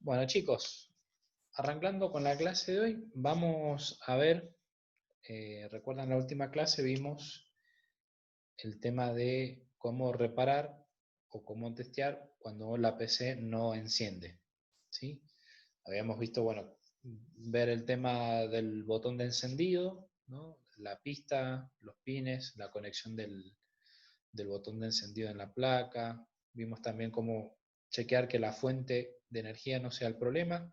Bueno, chicos, arrancando con la clase de hoy, vamos a ver, recuerdan la última clase vimos el tema de cómo reparar o cómo testear cuando la PC no enciende, ¿sí? Habíamos visto, bueno, ver el tema del botón de encendido, ¿no? La pista, los pines, la conexión del botón de encendido en la placa. Vimos también cómo chequear que la fuente de energía no sea el problema,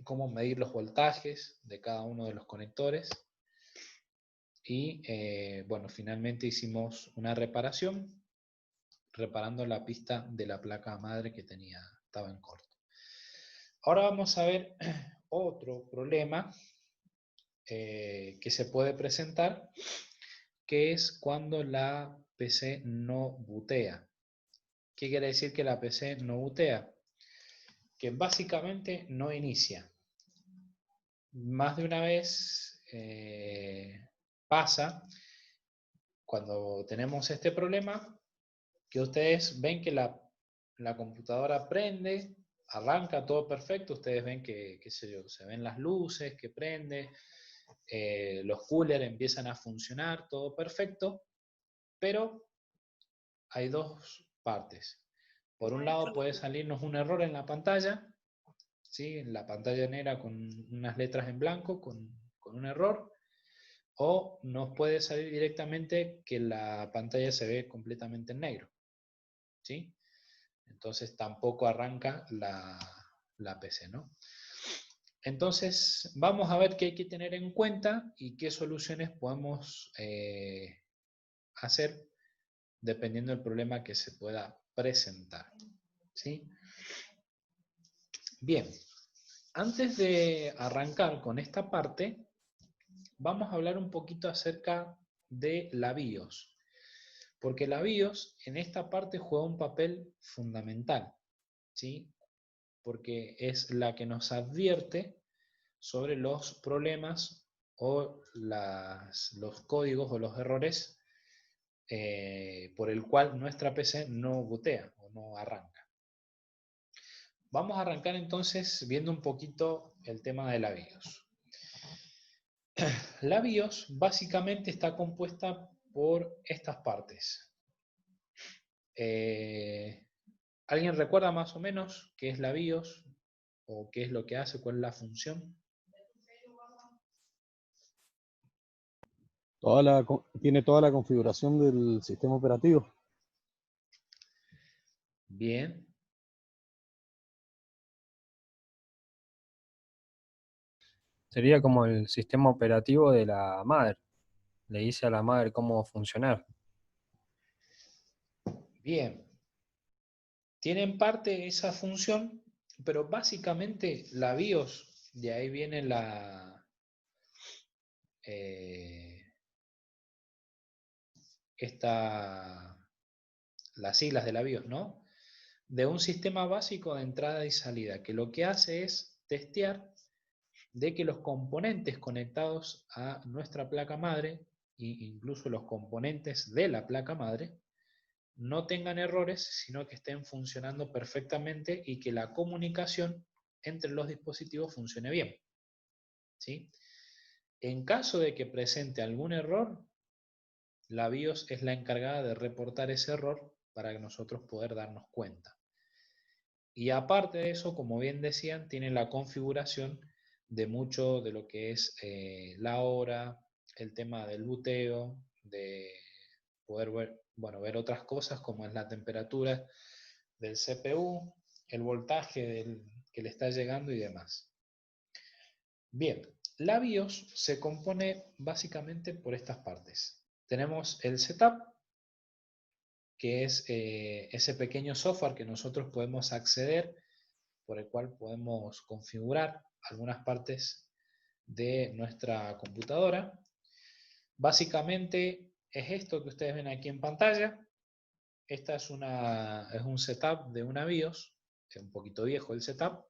cómo medir los voltajes de cada uno de los conectores. Y bueno, finalmente hicimos una reparación, reparando la pista de la placa madre que estaba en corto. Ahora vamos a ver otro problema que se puede presentar, que es cuando la PC no bootea. ¿Qué quiere decir que la PC no bootea? Que básicamente no inicia. Más de una vez pasa cuando tenemos este problema que ustedes ven que la computadora prende, arranca todo perfecto, ustedes ven que qué sé yo, se ven las luces, que prende, los coolers empiezan a funcionar, todo perfecto, pero hay dos partes. Por un lado puede salirnos un error en la pantalla, ¿sí? En la pantalla negra con unas letras en blanco, con un error, o nos puede salir directamente que la pantalla se ve completamente en negro, ¿sí? Entonces tampoco arranca la PC, ¿no? Entonces vamos a ver qué hay que tener en cuenta y qué soluciones podemos hacer dependiendo del problema que se pueda presentar, ¿sí? Bien, antes de arrancar con esta parte, vamos a hablar un poquito acerca de la BIOS, porque la BIOS en esta parte juega un papel fundamental, ¿sí? Porque es la que nos advierte sobre los problemas o los códigos o los errores por el cual nuestra PC no bootea o no arranca. Vamos a arrancar entonces viendo un poquito el tema de la BIOS. La BIOS básicamente está compuesta por estas partes. ¿Alguien recuerda más o menos qué es la BIOS? ¿O qué es lo que hace? ¿Cuál es la función? Tiene toda la configuración del sistema operativo. Bien. Sería como el sistema operativo de la madre. Le dice a la madre cómo funcionar. Bien. Tiene en parte esa función, pero básicamente la BIOS, de ahí viene las siglas de la BIOS, ¿no? De un sistema básico de entrada y salida, que lo que hace es testear de que los componentes conectados a nuestra placa madre, e incluso los componentes de la placa madre, no tengan errores, sino que estén funcionando perfectamente y que la comunicación entre los dispositivos funcione bien, ¿sí? En caso de que presente algún error, la BIOS es la encargada de reportar ese error para que nosotros poder darnos cuenta. Y aparte de eso, como bien decían, tiene la configuración de mucho de lo que es la hora, el tema del buteo, de poder ver otras cosas como es la temperatura del CPU, el voltaje que le está llegando y demás. Bien, la BIOS se compone básicamente por estas partes. Tenemos el setup, que es ese pequeño software que nosotros podemos acceder, por el cual podemos configurar algunas partes de nuestra computadora. Básicamente es esto que ustedes ven aquí en pantalla. Esta es un setup de una BIOS, es un poquito viejo el setup,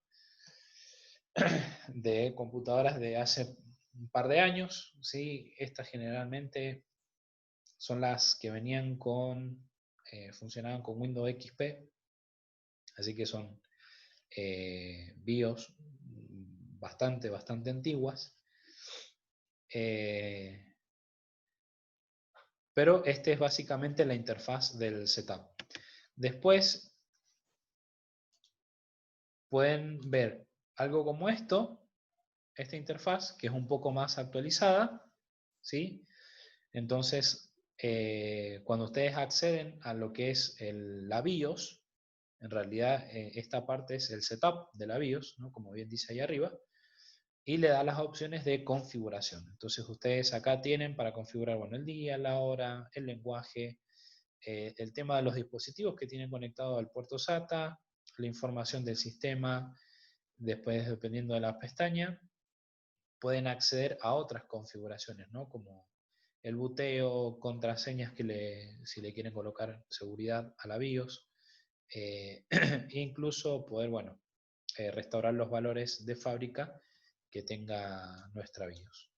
de computadoras de hace un par de años, ¿sí? Estas generalmente son las que venían funcionaban con Windows XP, así que son BIOS bastante antiguas. Pero este es básicamente la interfaz del setup. Después pueden ver algo como esta interfaz, que es un poco más actualizada, ¿sí? Entonces, cuando ustedes acceden a lo que es la BIOS, en realidad esta parte es el setup de la BIOS, ¿no? Como bien dice ahí arriba, y le da las opciones de configuración. Entonces ustedes acá tienen para configurar, bueno, el día, la hora, el lenguaje, el tema de los dispositivos que tienen conectado al puerto SATA, la información del sistema. Después, dependiendo de la pestaña, pueden acceder a otras configuraciones, ¿no? Como el buteo, contraseñas si le quieren colocar seguridad a la BIOS, e incluso poder, bueno, restaurar los valores de fábrica que tenga nuestra BIOS.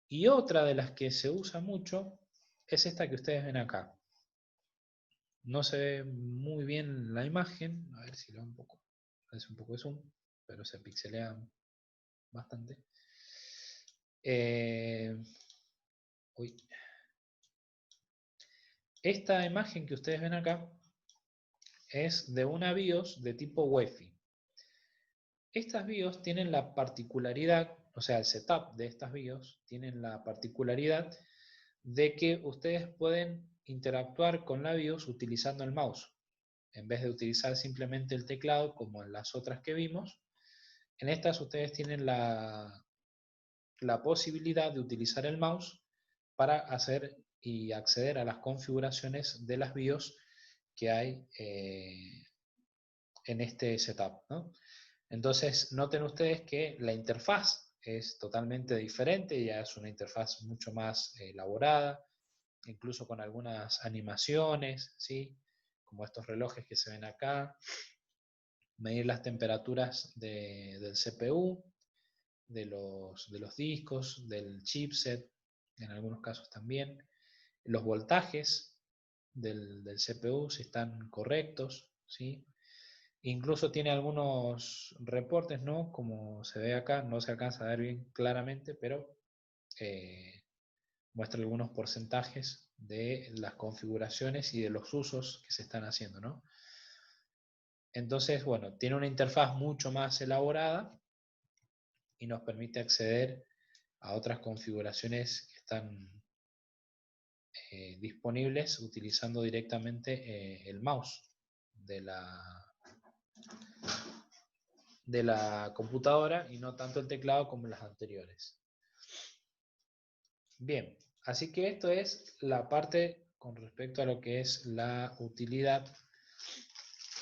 Y otra de las que se usa mucho es esta que ustedes ven acá. No se ve muy bien la imagen, a ver si le da un poco, hace un poco de zoom, pero se pixelea bastante. Esta imagen que ustedes ven acá es de una BIOS de tipo Wi-Fi. Estas BIOS tienen la particularidad, o sea, el setup de estas BIOS tienen la particularidad de que ustedes pueden interactuar con la BIOS utilizando el mouse. En vez de utilizar simplemente el teclado como en las otras que vimos, en estas ustedes tienen la posibilidad de utilizar el mouse para hacer y acceder a las configuraciones de las BIOS que hay en este setup, ¿no? Entonces, noten ustedes que la interfaz es totalmente diferente, ya es una interfaz mucho más elaborada, incluso con algunas animaciones, ¿sí? Como estos relojes que se ven acá, medir las temperaturas del CPU, de los discos, del chipset, en algunos casos también, los voltajes del CPU, si están correctos, ¿sí? Incluso tiene algunos reportes, ¿no? Como se ve acá, no se alcanza a ver bien claramente, pero muestra algunos porcentajes de las configuraciones y de los usos que se están haciendo, ¿no? Entonces, bueno, tiene una interfaz mucho más elaborada y nos permite acceder a otras configuraciones que están disponibles utilizando directamente el mouse de la computadora y no tanto el teclado como las anteriores. Bien, así que esto es la parte con respecto a lo que es la utilidad,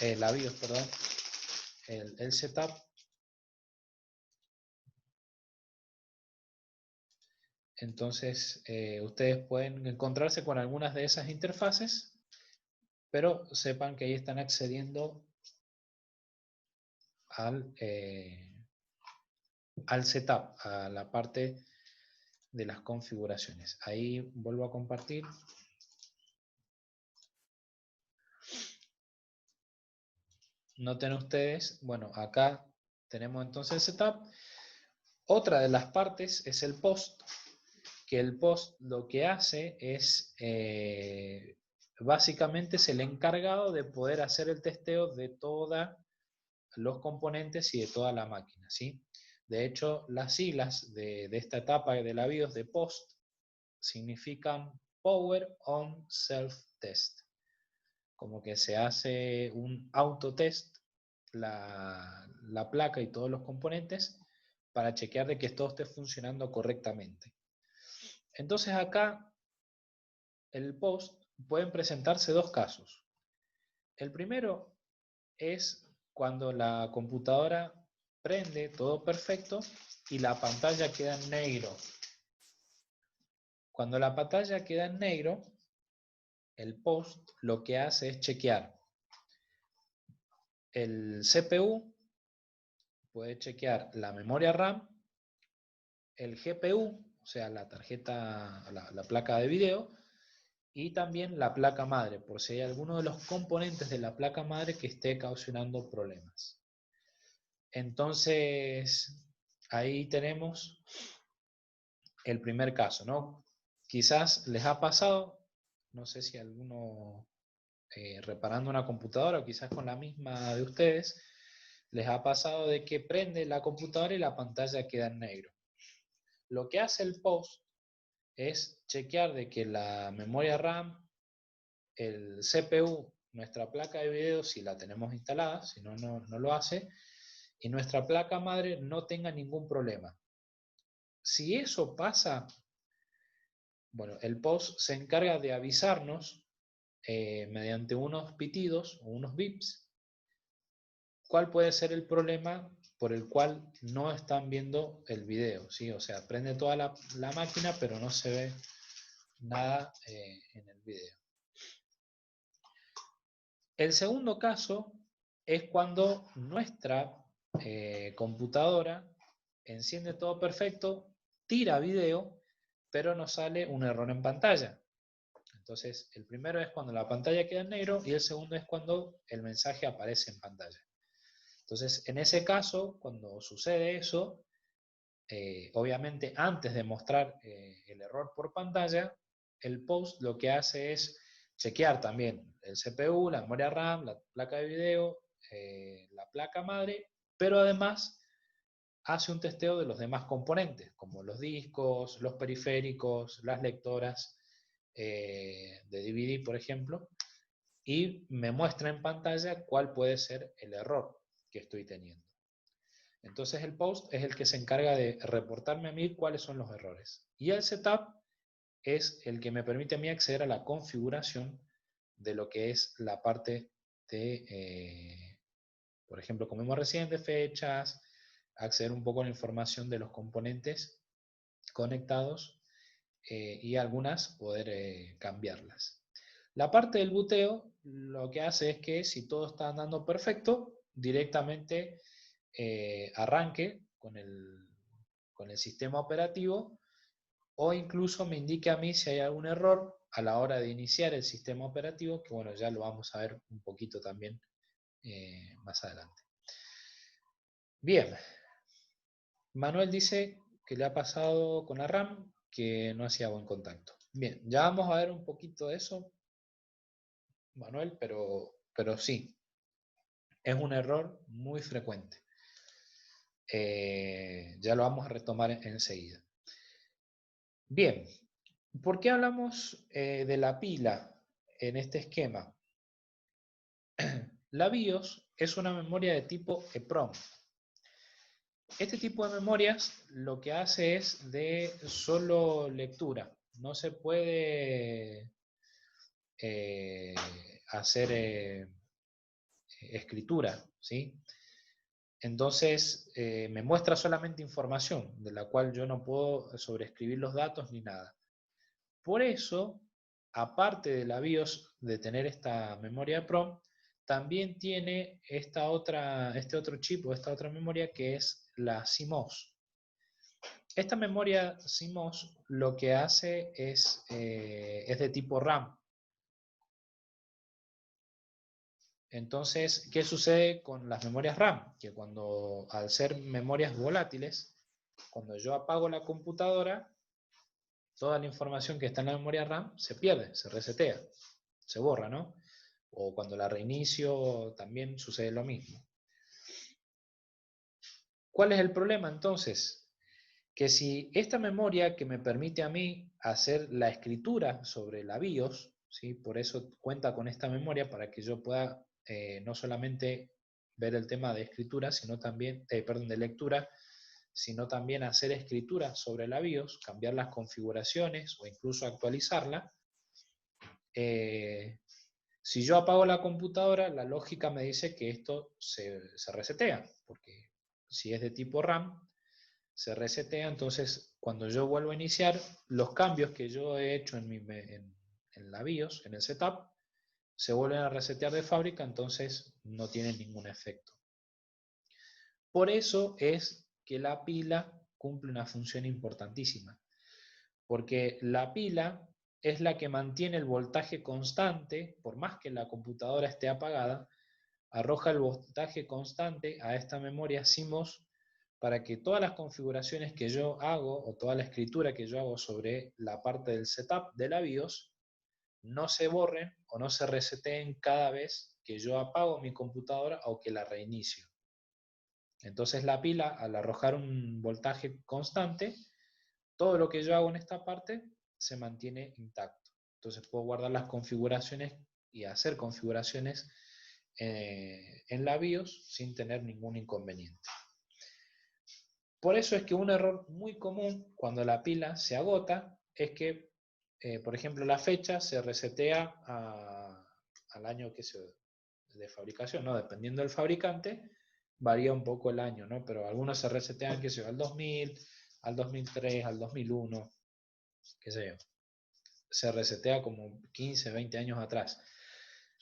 la BIOS, perdón, el setup. Entonces, ustedes pueden encontrarse con algunas de esas interfaces, pero sepan que ahí están accediendo al setup, a la parte de las configuraciones. Ahí vuelvo a compartir. Noten ustedes, bueno, acá tenemos entonces el setup. Otra de las partes es el post, que el post lo que hace es, básicamente es el encargado de poder hacer el testeo de todos los componentes y de toda la máquina, ¿sí? De hecho, las siglas de esta etapa de la BIOS de post significan Power on Self-Test. Como que se hace un autotest la placa y todos los componentes para chequear de que todo esté funcionando correctamente. Entonces acá, el post, pueden presentarse dos casos. El primero es cuando la computadora prende todo perfecto y la pantalla queda en negro. Cuando la pantalla queda en negro, el post lo que hace es chequear el CPU, puede chequear la memoria RAM, el GPU, o sea, la tarjeta, la placa de video, y también la placa madre, por si hay alguno de los componentes de la placa madre que esté causando problemas. Entonces, ahí tenemos el primer caso, ¿no? Quizás les ha pasado, no sé si alguno reparando una computadora o quizás con la misma de ustedes, les ha pasado de que prende la computadora y la pantalla queda en negro. Lo que hace el post es chequear de que la memoria RAM, el CPU, nuestra placa de video, si la tenemos instalada, si no, no lo hace, y nuestra placa madre no tenga ningún problema. Si eso pasa, bueno, el post se encarga de avisarnos mediante unos pitidos o unos bips cuál puede ser el problema por el cual no están viendo el video, ¿sí? O sea, prende toda la máquina, pero no se ve nada en el video. El segundo caso es cuando nuestra computadora enciende todo perfecto, tira video, pero nos sale un error en pantalla. Entonces, el primero es cuando la pantalla queda en negro y el segundo es cuando el mensaje aparece en pantalla. Entonces, en ese caso, cuando sucede eso, obviamente antes de mostrar el error por pantalla, el post lo que hace es chequear también el CPU, la memoria RAM, la placa de video, la placa madre, pero además hace un testeo de los demás componentes, como los discos, los periféricos, las lectoras de DVD, por ejemplo, y me muestra en pantalla cuál puede ser el error que estoy teniendo. Entonces el post es el que se encarga de reportarme a mí cuáles son los errores. Y el setup es el que me permite a mí acceder a la configuración de lo que es la parte de, por ejemplo, como hemos recién, de fechas, acceder un poco a la información de los componentes conectados y algunas poder cambiarlas. La parte del buteo lo que hace es que si todo está andando perfecto, directamente arranque con el sistema operativo o incluso me indique a mí si hay algún error a la hora de iniciar el sistema operativo, que bueno, ya lo vamos a ver un poquito también más adelante. Bien, Manuel dice que le ha pasado con la RAM que no hacía buen contacto. Bien, ya vamos a ver un poquito de eso, Manuel, pero sí, es un error muy frecuente. Ya lo vamos a retomar enseguida. Bien, ¿por qué hablamos de la pila en este esquema? La BIOS es una memoria de tipo EEPROM. Este tipo de memorias lo que hace es de solo lectura. No se puede hacer escritura, ¿sí? Entonces me muestra solamente información de la cual yo no puedo sobreescribir los datos ni nada. Por eso, aparte de la BIOS de tener esta memoria PROM, también tiene este otro chip o esta otra memoria que es la CMOS. Esta memoria CMOS lo que hace es de tipo RAM. Entonces, ¿qué sucede con las memorias RAM? Que al ser memorias volátiles, cuando yo apago la computadora, toda la información que está en la memoria RAM se pierde, se resetea, se borra, ¿no? O cuando la reinicio también sucede lo mismo. ¿Cuál es el problema entonces? Que si esta memoria que me permite a mí hacer la escritura sobre la BIOS, ¿sí? Por eso cuenta con esta memoria para que yo pueda no solamente ver el tema de escritura, sino también, de lectura, sino también hacer escritura sobre la BIOS, cambiar las configuraciones o incluso actualizarla. Si yo apago la computadora, la lógica me dice que esto se resetea, porque si es de tipo RAM, se resetea, entonces cuando yo vuelvo a iniciar, los cambios que yo he hecho en la BIOS, en el setup, se vuelven a resetear de fábrica, entonces no tienen ningún efecto. Por eso es que la pila cumple una función importantísima, porque la pila es la que mantiene el voltaje constante, por más que la computadora esté apagada, arroja el voltaje constante a esta memoria CMOS para que todas las configuraciones que yo hago o toda la escritura que yo hago sobre la parte del setup de la BIOS no se borren o no se reseteen cada vez que yo apago mi computadora o que la reinicio. Entonces la pila, al arrojar un voltaje constante, todo lo que yo hago en esta parte se mantiene intacto. Entonces puedo guardar las configuraciones y hacer configuraciones en la BIOS sin tener ningún inconveniente. Por eso es que un error muy común cuando la pila se agota es que, por ejemplo, la fecha se resetea al año de fabricación, ¿no? Dependiendo del fabricante, varía un poco el año, ¿no? Pero algunos se resetean, qué sé yo, al 2000, al 2003, al 2001, qué sé yo. Se resetea como 15, 20 años atrás.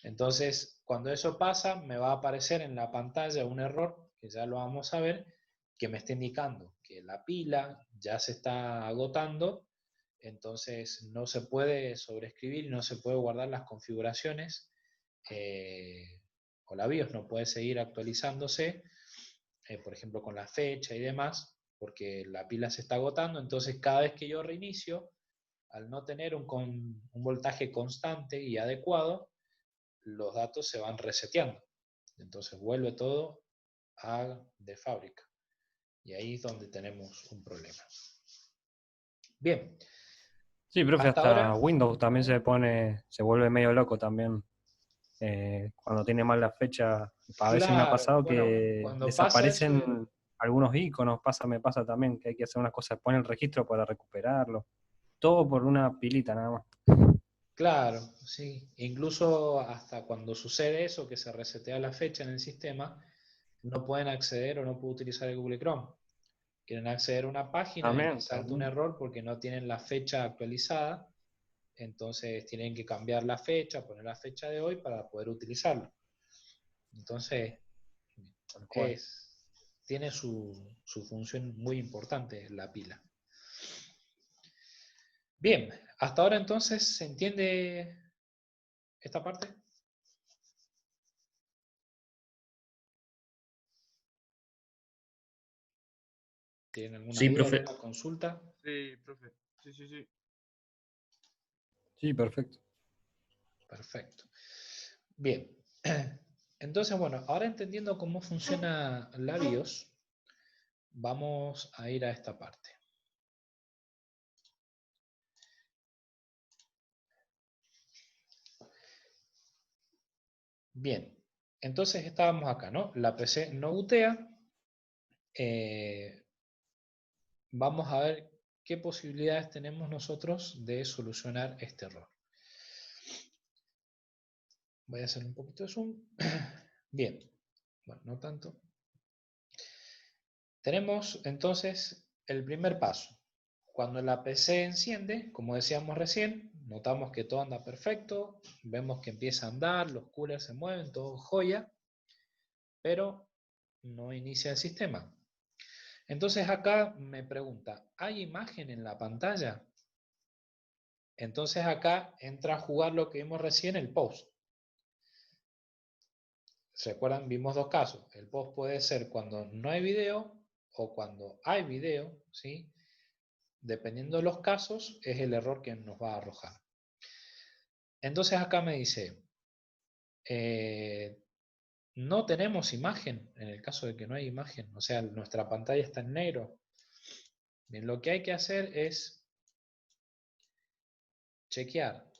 Entonces, cuando eso pasa, me va a aparecer en la pantalla un error, que ya lo vamos a ver, que me está indicando que la pila ya se está agotando, entonces no se puede sobreescribir, no se puede guardar las configuraciones, o la BIOS no puede seguir actualizándose, por ejemplo con la fecha y demás, porque la pila se está agotando. Entonces cada vez que yo reinicio, al no tener un voltaje constante y adecuado, los datos se van reseteando. Entonces vuelve todo de fábrica. Y ahí es donde tenemos un problema. Bien. Sí, profe, Hasta hasta ahora, Windows también se vuelve medio loco también. Cuando tiene mal la fecha, a veces me ha claro, pasado bueno, que cuando pasa eso, desaparecen algunos iconos, me pasa también que hay que hacer unas cosas, poner el registro para recuperarlo. Todo por una pilita nada más. claro, sí. Incluso hasta cuando sucede eso, que se resetea la fecha en el sistema, no pueden acceder o no pueden utilizar el Google Chrome. Quieren acceder a una página y les También, salta un también. error porque no tienen la fecha actualizada. Entonces tienen que cambiar la fecha, poner la fecha de hoy para poder utilizarlo. Entonces, Tal cual. tiene su función muy importante la pila. Bien, hasta ahora entonces se entiende esta parte. ¿Tienen alguna Sí, duda, profe. alguna consulta? Sí, profe. Sí, sí, sí. Sí, perfecto. Perfecto. Bien, entonces bueno, ahora entendiendo cómo funciona la BIOS, vamos a ir a esta parte. Bien, entonces estábamos acá, ¿no? La PC no bootea. Vamos a ver qué posibilidades tenemos nosotros de solucionar este error. Voy a hacer un poquito de zoom. Bien, bueno, no tanto. Tenemos entonces el primer paso. Cuando la PC enciende, como decíamos recién, notamos que todo anda perfecto, vemos que empieza a andar, los coolers se mueven, todo joya, pero no inicia el sistema. Entonces acá me pregunta, ¿hay imagen en la pantalla? Entonces acá entra a jugar lo que vimos recién, el post. ¿Se acuerdan? Vimos dos casos. El post puede ser cuando no hay video o cuando hay video, ¿sí? Dependiendo de los casos, es el error que nos va a arrojar. Entonces acá me dice, no tenemos imagen, en el caso de que no hay imagen, o sea, nuestra pantalla está en negro. Bien, lo que hay que hacer es chequear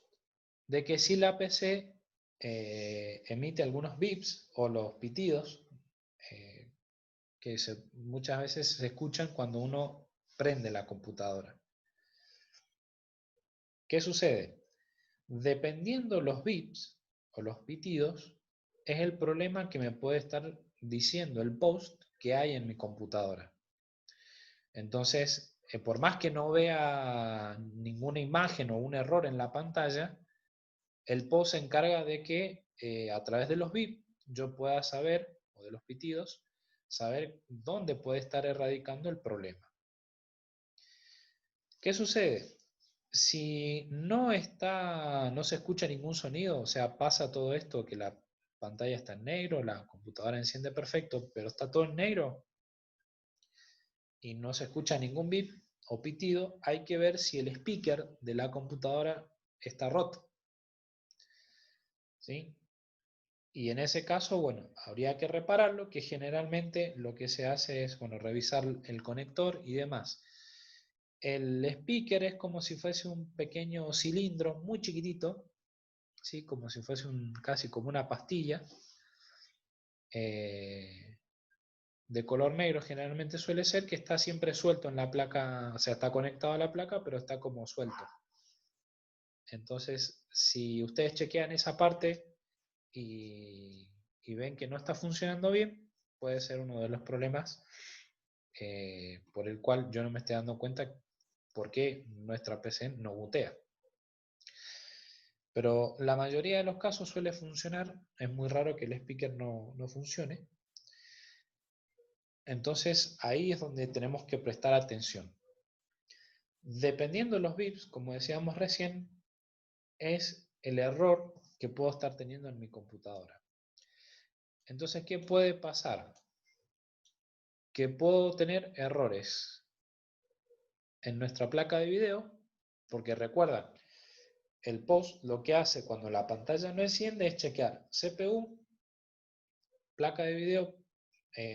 de que si la PC emite algunos bips o los pitidos, que muchas veces se escuchan cuando uno prende la computadora. ¿Qué sucede? Dependiendo los bips o los pitidos, es el problema que me puede estar diciendo el post que hay en mi computadora. Entonces, por más que no vea ninguna imagen o un error en la pantalla, el post se encarga de que a través de los bips yo pueda saber, o de los pitidos, saber dónde puede estar erradicando el problema. ¿Qué sucede? Si no se escucha ningún sonido, o sea, pasa todo esto, que pantalla está en negro, la computadora enciende perfecto, pero está todo en negro y no se escucha ningún bip o pitido, hay que ver si el speaker de la computadora está roto, ¿sí? Y en ese caso, bueno, habría que repararlo, que generalmente lo que se hace es, bueno, revisar el conector y demás. El speaker es como si fuese un pequeño cilindro muy chiquitito, ¿sí? Como si fuese casi como una pastilla, de color negro generalmente suele ser, que está siempre suelto en la placa, o sea, está conectado a la placa, pero está como suelto. Entonces, si ustedes chequean esa parte y ven que no está funcionando bien, puede ser uno de los problemas por el cual yo no me estoy dando cuenta por qué nuestra PC no bootea. Pero la mayoría de los casos suele funcionar, es muy raro que el speaker no funcione. Entonces ahí es donde tenemos que prestar atención. Dependiendo de los bits, como decíamos recién, es el error que puedo estar teniendo en mi computadora. Entonces, ¿qué puede pasar? Que puedo tener errores en nuestra placa de video, porque recuerda, el POS lo que hace cuando la pantalla no enciende es chequear CPU, placa de video,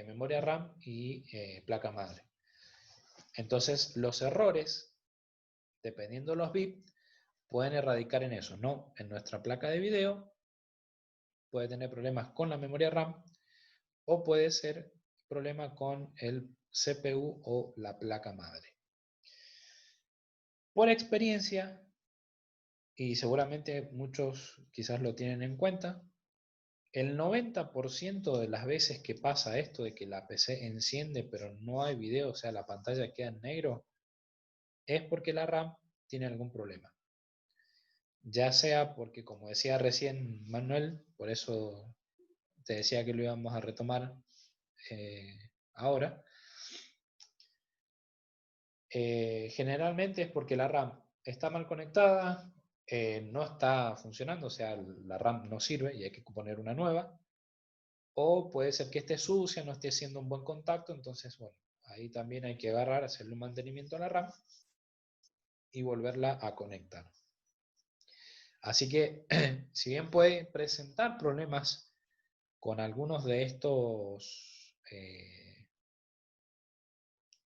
memoria RAM y placa madre. Entonces, los errores, dependiendo de los bits, pueden erradicar en eso, no en nuestra placa de video, puede tener problemas con la memoria RAM o puede ser problema con el CPU o la placa madre. Por experiencia, y seguramente muchos quizás lo tienen en cuenta, el 90% de las veces que pasa esto de que la PC enciende pero no hay video, o sea, la pantalla queda en negro, es porque la RAM tiene algún problema. Ya sea porque, como decía recién Manuel, por eso te decía que lo íbamos a retomar ahora, generalmente es porque la RAM está mal conectada, no está funcionando, o sea, la RAM no sirve y hay que poner una nueva, o puede ser que esté sucia, no esté haciendo un buen contacto, entonces, bueno, ahí también hay que agarrar, hacerle un mantenimiento a la RAM y volverla a conectar. Así que, si bien puede presentar problemas con algunos de estos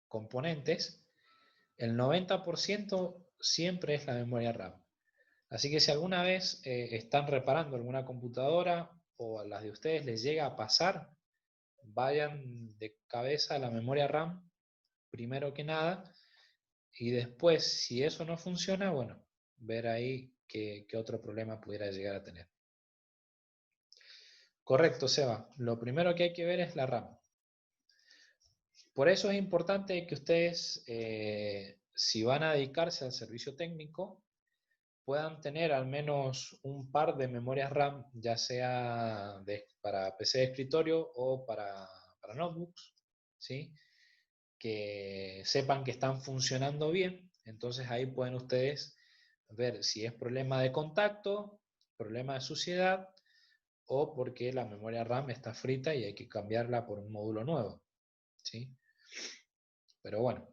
componentes, el 90% siempre es la memoria RAM. Así que si alguna vez están reparando alguna computadora o a las de ustedes les llega a pasar, vayan de cabeza a la memoria RAM primero que nada y después, si eso no funciona, bueno, ver ahí qué otro problema pudiera llegar a tener. Correcto, Seba. Lo primero que hay que ver es la RAM. Por eso es importante que ustedes, si van a dedicarse al servicio técnico, puedan tener al menos un par de memorias RAM, ya sea para PC de escritorio o para notebooks, ¿sí? Que sepan que están funcionando bien. Entonces ahí pueden ustedes ver si es problema de contacto, problema de suciedad o porque la memoria RAM está frita y hay que cambiarla por un módulo nuevo, ¿sí? Pero bueno,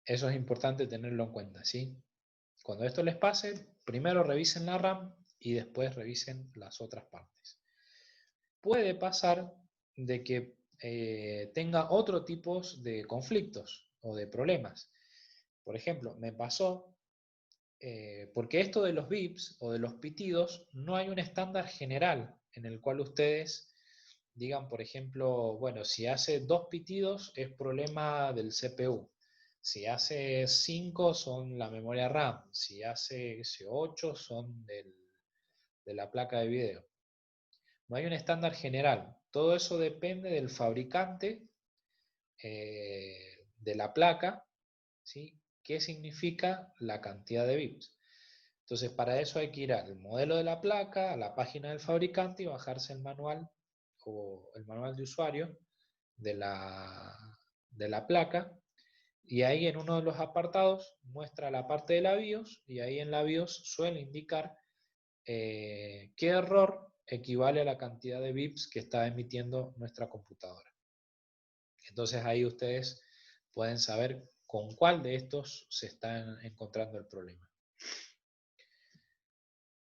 eso es importante tenerlo en cuenta, ¿sí? Cuando esto les pase, primero revisen la RAM y después revisen las otras partes. Puede pasar de que tenga otro tipo de conflictos o de problemas. Por ejemplo, me pasó, porque esto de los bips o de los pitidos, no hay un estándar general en el cual ustedes digan, por ejemplo, bueno, si hace 2 pitidos es problema del CPU. Si hace 5 son la memoria RAM. Si hace 8 son de la placa de video. No hay un estándar general. Todo eso depende del fabricante de la placa, ¿sí? ¿Qué significa la cantidad de bits? Entonces, para eso hay que ir al modelo de la placa, a la página del fabricante y bajarse el manual o el manual de usuario de la placa. Y ahí en uno de los apartados muestra la parte de la BIOS y ahí en la BIOS suele indicar qué error equivale a la cantidad de bits que está emitiendo nuestra computadora. Entonces ahí ustedes pueden saber con cuál de estos se está encontrando el problema.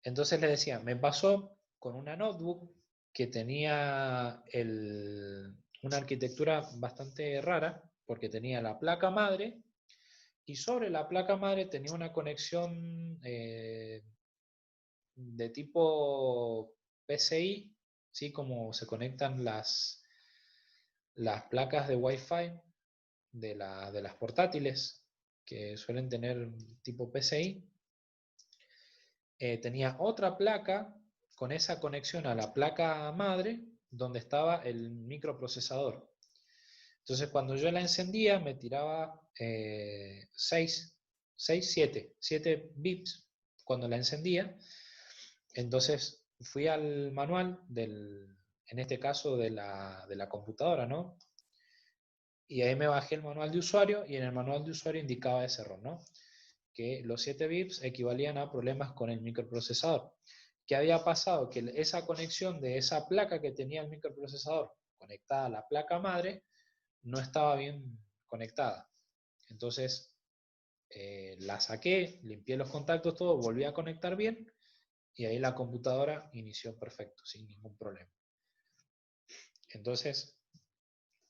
Entonces les decía, me pasó con una notebook que tenía una arquitectura bastante rara, porque tenía la placa madre, y sobre la placa madre tenía una conexión de tipo PCI, ¿sí? Como se conectan las placas de Wi-Fi de las portátiles, que suelen tener tipo PCI. Tenía otra placa con esa conexión a la placa madre, donde estaba el microprocesador. Entonces cuando yo la encendía me tiraba 7 bits cuando la encendía. Entonces fui al manual en este caso de la computadora, ¿no? Y ahí me bajé el manual de usuario, y en el manual de usuario indicaba ese error, ¿no? Que los 7 bits equivalían a problemas con el microprocesador. ¿Qué había pasado? Que esa conexión de esa placa que tenía el microprocesador conectada a la placa madre no estaba bien conectada. Entonces la saqué, limpié los contactos, todo, volví a conectar bien, y ahí la computadora inició perfecto, sin ningún problema. Entonces,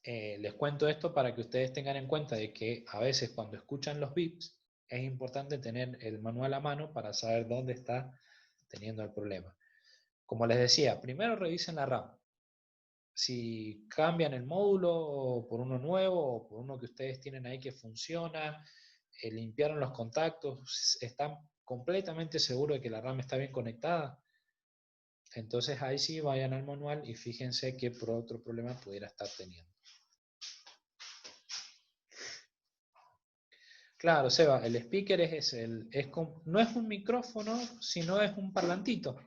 les cuento esto para que ustedes tengan en cuenta de que a veces cuando escuchan los bips, es importante tener el manual a mano para saber dónde está teniendo el problema. Como les decía, primero revisen la RAM. Si cambian el módulo por uno nuevo o por uno que ustedes tienen ahí que funciona, limpiaron los contactos, están completamente seguros de que la RAM está bien conectada, entonces ahí sí vayan al manual y fíjense qué otro problema pudiera estar teniendo. Claro, Seba, el speaker no es un micrófono, sino es un parlantito.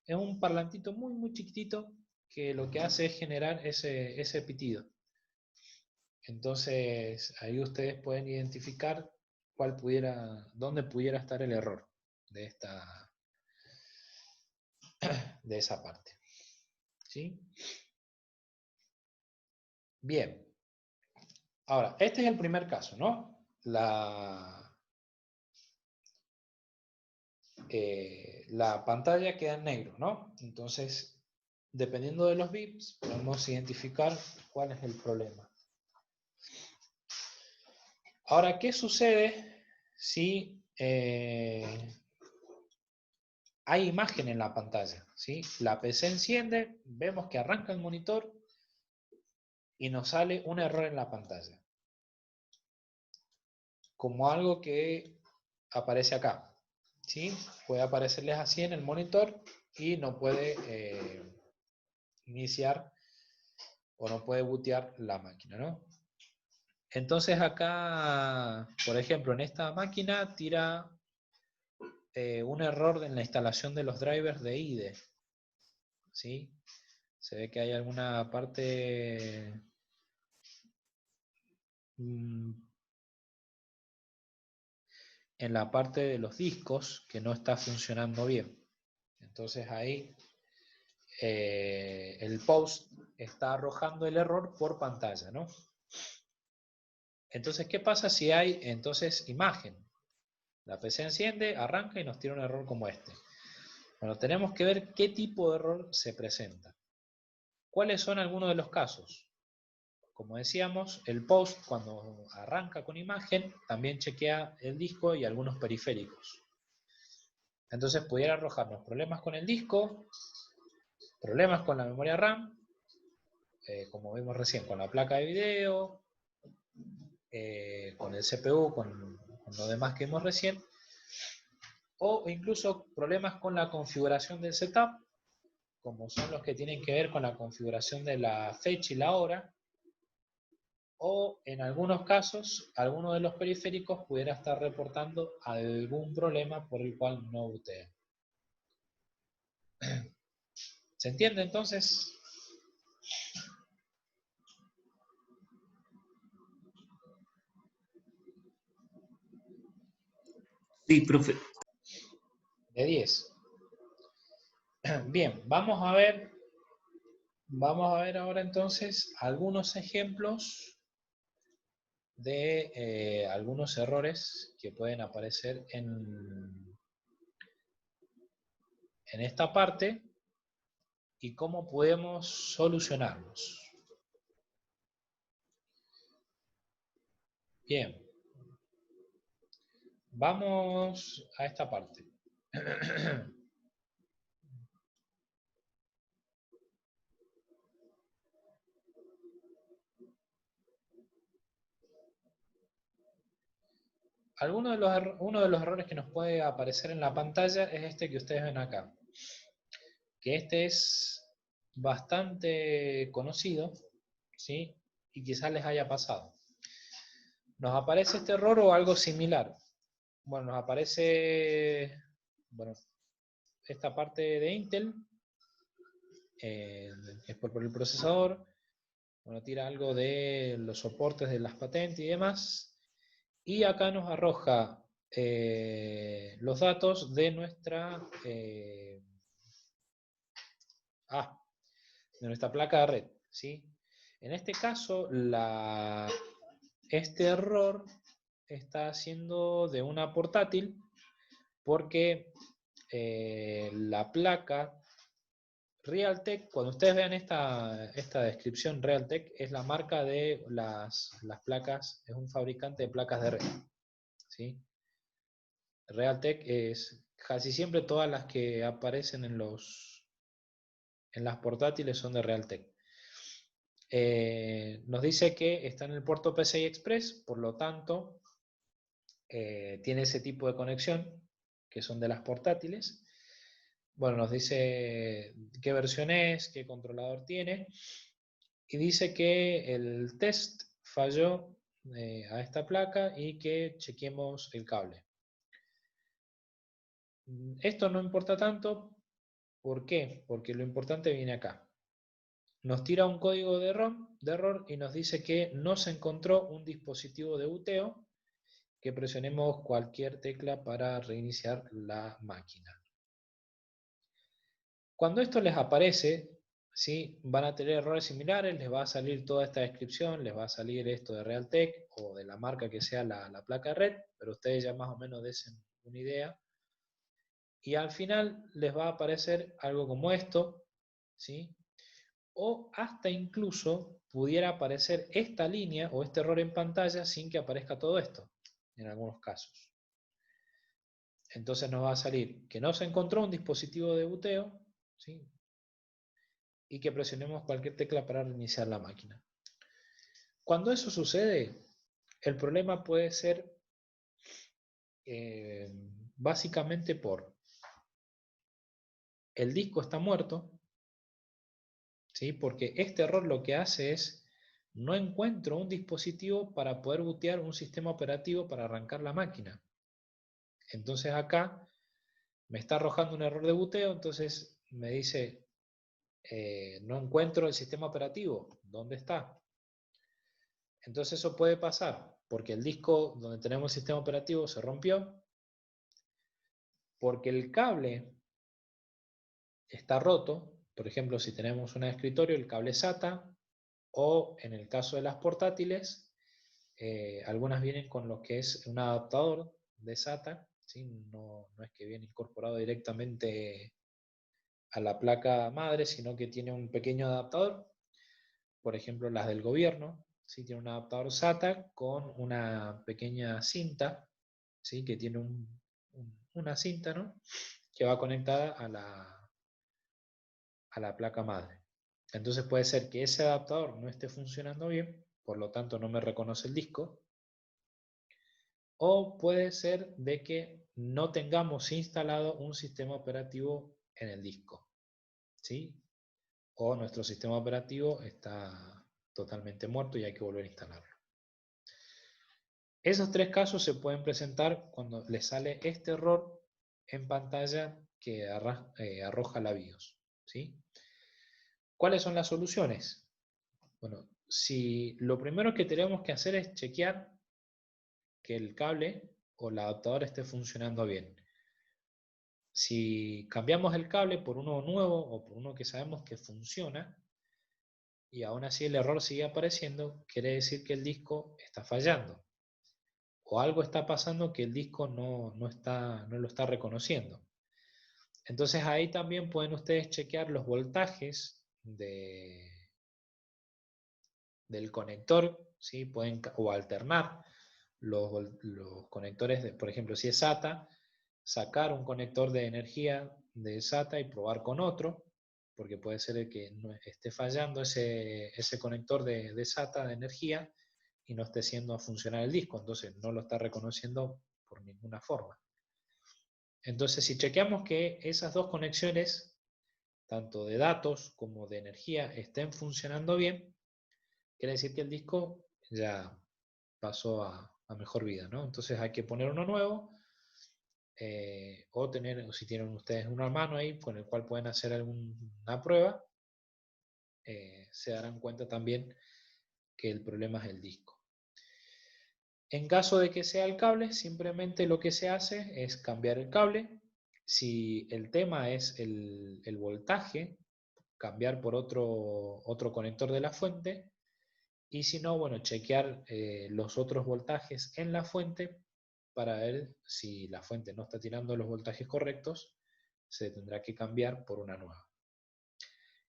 Es un parlantito muy, muy chiquitito que lo que hace es generar ese pitido. Entonces, ahí ustedes pueden identificar dónde pudiera estar el error de esa parte. ¿Sí? Bien. Ahora, este es el primer caso, ¿no? La pantalla queda en negro, ¿no? Entonces, dependiendo de los bits, podemos identificar cuál es el problema. Ahora, ¿qué sucede si hay imagen en la pantalla? ¿Sí? La PC enciende, vemos que arranca el monitor y nos sale un error en la pantalla. Como algo que aparece acá. ¿Sí? Puede aparecerles así en el monitor y no puede iniciar o no puede bootear la máquina, ¿no? Entonces acá, por ejemplo, en esta máquina tira un error en la instalación de los drivers de IDE. ¿Sí? Se ve que hay alguna parte en la parte de los discos que no está funcionando bien. Entonces ahí el post está arrojando el error por pantalla, ¿no? Entonces, ¿qué pasa si hay entonces imagen? La PC enciende, arranca y nos tira un error como este. Bueno, tenemos que ver qué tipo de error se presenta. ¿Cuáles son algunos de los casos? Como decíamos, el post cuando arranca con imagen también chequea el disco y algunos periféricos. Entonces pudiera arrojarnos problemas con el disco, problemas con la memoria RAM, como vimos recién, con la placa de video, con el CPU, con lo demás que vimos recién, o incluso problemas con la configuración del setup, como son los que tienen que ver con la configuración de la fecha y la hora, o en algunos casos, alguno de los periféricos pudiera estar reportando algún problema por el cual no bootea. ¿Se entiende entonces? Sí, profe. De 10. Bien, vamos a ver ahora entonces algunos ejemplos de algunos errores que pueden aparecer en esta parte y cómo podemos solucionarlos. Bien, vamos a esta parte. Uno de los errores que nos puede aparecer en la pantalla es este que ustedes ven acá. Que este es bastante conocido, ¿sí? Y quizás les haya pasado. ¿Nos aparece este error o algo similar? Bueno, nos aparece esta parte de Intel, es por el procesador, bueno, tira algo de los soportes de las patentes y demás, y acá nos arroja los datos de nuestra placa de red, ¿sí? En este caso, este error está haciendo de una portátil porque la placa Realtek, cuando ustedes vean esta descripción, Realtek es la marca de las placas, es un fabricante de placas de red, ¿sí? Realtek es casi siempre todas las que aparecen en las portátiles son de Realtek. Nos dice que está en el puerto PCI Express, por lo tanto tiene ese tipo de conexión que son de las portátiles. Bueno, nos dice qué versión es, qué controlador tiene, y dice que el test falló a esta placa y que chequemos el cable. Esto no importa tanto, ¿por qué? Porque lo importante viene acá. Nos tira un código de error y nos dice que no se encontró un dispositivo de buteo, que presionemos cualquier tecla para reiniciar la máquina. Cuando esto les aparece, ¿sí? Van a tener errores similares, les va a salir toda esta descripción, les va a salir esto de Realtek o de la marca que sea la placa de red, pero ustedes ya más o menos desen una idea. Y al final les va a aparecer algo como esto, ¿sí? O hasta incluso pudiera aparecer esta línea o este error en pantalla sin que aparezca todo esto, en algunos casos. Entonces nos va a salir que no se encontró un dispositivo de buteo, ¿sí? Y que presionemos cualquier tecla para reiniciar la máquina. Cuando eso sucede, el problema puede ser básicamente por el disco está muerto, ¿sí? Porque este error lo que hace es no encuentro un dispositivo para poder bootear un sistema operativo para arrancar la máquina. Entonces acá me está arrojando un error de booteo, entonces me dice no encuentro el sistema operativo, ¿dónde está? Entonces eso puede pasar porque el disco donde tenemos el sistema operativo se rompió, porque el cable está roto, por ejemplo si tenemos un escritorio, el cable SATA, o en el caso de las portátiles, algunas vienen con lo que es un adaptador de SATA, ¿sí? No es que viene incorporado directamente a la placa madre, sino que tiene un pequeño adaptador. Por ejemplo, las del gobierno, ¿sí? Tiene un adaptador SATA con una pequeña cinta, ¿sí? Que tiene una cinta, ¿no? Que va conectada a la placa madre. Entonces puede ser que ese adaptador no esté funcionando bien, por lo tanto no me reconoce el disco, o puede ser de que no tengamos instalado un sistema operativo en el disco, ¿sí? O nuestro sistema operativo está totalmente muerto y hay que volver a instalarlo. Esos tres casos se pueden presentar cuando les sale este error en pantalla que arroja la BIOS, ¿sí? ¿Cuáles son las soluciones? Bueno, si lo primero que tenemos que hacer es chequear que el cable o el adaptador esté funcionando bien. Si cambiamos el cable por uno nuevo o por uno que sabemos que funciona, y aún así el error sigue apareciendo, quiere decir que el disco está fallando. O algo está pasando que el disco no lo está reconociendo. Entonces ahí también pueden ustedes chequear los voltajes del conector, ¿sí? O alternar los conectores, por ejemplo, si es SATA, sacar un conector de energía de SATA y probar con otro, porque puede ser que no esté fallando ese conector de SATA de energía y no esté haciendo funcionar el disco, entonces no lo está reconociendo por ninguna forma. Entonces, si chequeamos que esas dos conexiones, tanto de datos como de energía, estén funcionando bien, quiere decir que el disco ya pasó a mejor vida, ¿no? Entonces hay que poner uno nuevo, o si tienen ustedes una mano ahí con el cual pueden hacer alguna prueba, se darán cuenta también que el problema es el disco. En caso de que sea el cable, simplemente lo que se hace es cambiar el cable. Si el tema es el voltaje, cambiar por otro conector de la fuente. Y si no, bueno, chequear los otros voltajes en la fuente para ver si la fuente no está tirando los voltajes correctos, se tendrá que cambiar por una nueva.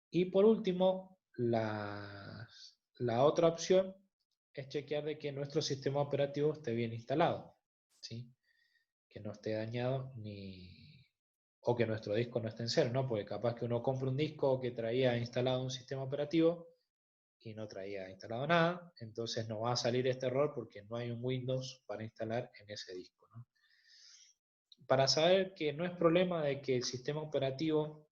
Y por último, la otra opción es chequear de que nuestro sistema operativo esté bien instalado, ¿sí? Que no esté dañado o que nuestro disco no esté en cero, ¿no? Porque capaz que uno compra un disco que traía instalado un sistema operativo y no traía instalado nada, entonces no va a salir este error porque no hay un Windows para instalar en ese disco, ¿no? Para saber que no es problema de que el sistema operativo,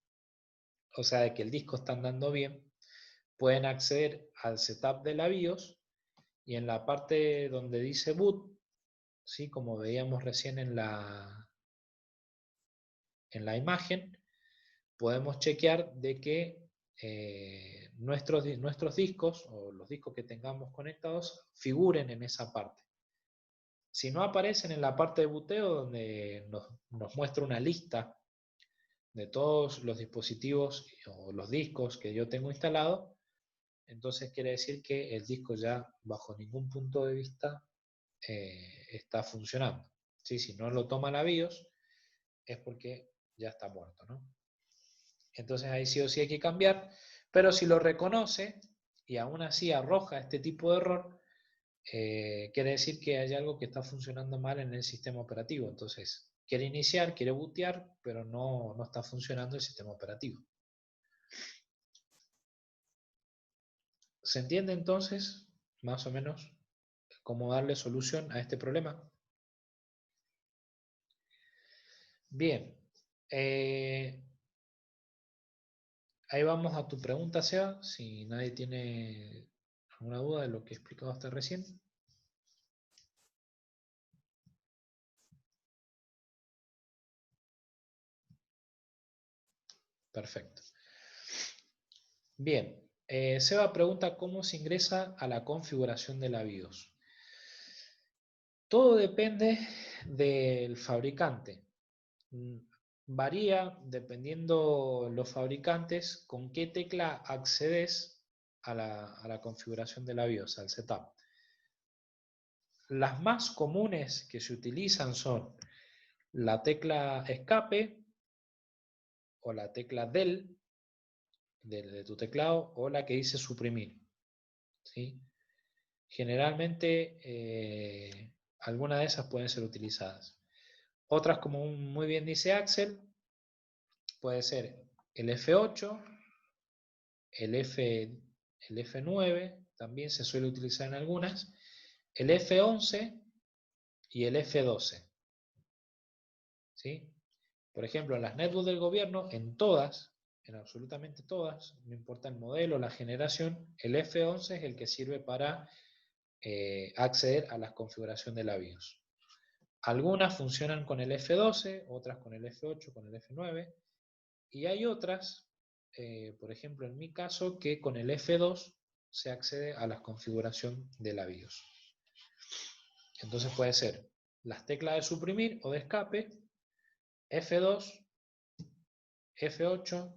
o sea, de que el disco está andando bien, pueden acceder al setup de la BIOS y en la parte donde dice boot, ¿sí? Como veíamos recién en la imagen, podemos chequear de que nuestros discos o los discos que tengamos conectados figuren en esa parte. Si no aparecen en la parte de booteo, donde nos muestra una lista de todos los dispositivos o los discos que yo tengo instalado, entonces quiere decir que el disco ya bajo ningún punto de vista está funcionando. ¿Sí? Si no lo toma la BIOS es porque ya está muerto, ¿no? Entonces ahí sí o sí hay que cambiar, pero si lo reconoce y aún así arroja este tipo de error, quiere decir que hay algo que está funcionando mal en el sistema operativo. Entonces quiere iniciar, quiere bootear, pero no está funcionando el sistema operativo. ¿Se entiende entonces más o menos cómo darle solución a este problema? Bien. Ahí vamos a tu pregunta, Seba, si nadie tiene alguna duda de lo que he explicado hasta recién. Perfecto. Bien, Seba pregunta cómo se ingresa a la configuración de la BIOS. Todo depende del fabricante. Varía dependiendo los fabricantes con qué tecla accedes a la configuración de la BIOS, al setup. Las más comunes que se utilizan son la tecla escape o la tecla del de tu teclado o la que dice suprimir, ¿sí? Generalmente algunas de esas pueden ser utilizadas. Otras, como muy bien dice Axel, puede ser el F8, el F9, también se suele utilizar en algunas, el F11 y el F12. ¿Sí? Por ejemplo, en las netbooks del gobierno, en absolutamente todas, no importa el modelo, la generación, el F11 es el que sirve para acceder a la configuración de la BIOS. Algunas funcionan con el F12, otras con el F8, con el F9, y hay otras, por ejemplo en mi caso, que con el F2 se accede a la configuración de la BIOS. Entonces puede ser las teclas de suprimir o de escape, F2 F8,